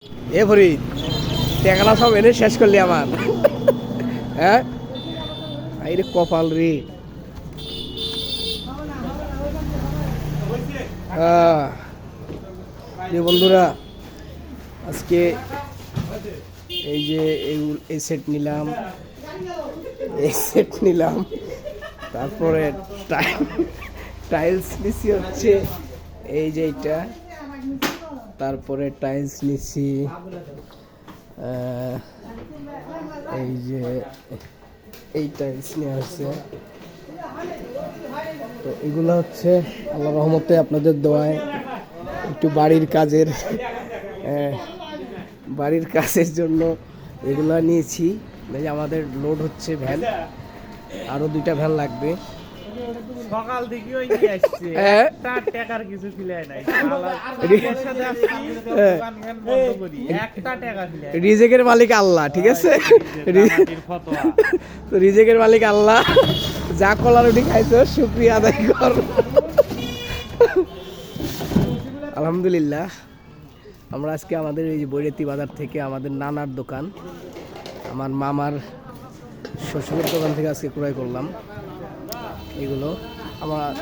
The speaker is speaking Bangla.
এ ফরিদ, টাকাটা সব এনে শেষ করলি আমার। হ্যাঁ, আরে কপাল রে। যে বন্ধুরা, আজকে এই যে এই সেট নিলাম, তারপরে টাইলস নিচ্ছি হচ্ছে এই যে এইটা, তারপরে টাইলস নিচ্ছি এই যে এই টাইলস নিয়ে আসছে। তো এগুলো হচ্ছে আল্লাহর রহমতে আপনাদের দোয়ায় একটু বাড়ির কাজের জন্য এগুলা নিয়েছি। আমাদের লোড হচ্ছে ভ্যান, আরো 2টা ভ্যান লাগবে। সকাল থেকে ওই নিয়ে আসছে, একটা টাকার কিছু ফিলাই নাই। একটা টাকা ফিলাই। রিজেকের মালিক আল্লাহ, ঠিক আছে। তো রিজেকের মালিক আল্লাহ, যা কলার উঠি খাইছো শুকরিয়া আদায় কর। আলহামদুলিল্লাহ। আমরা আজকে আমাদের এই যে বৈরাতি বাজার থেকে আমাদের নানার দোকান, আমার মামার শ্বশুরের দোকান থেকে আজকে ক্রয় করলাম এগুলো। আমার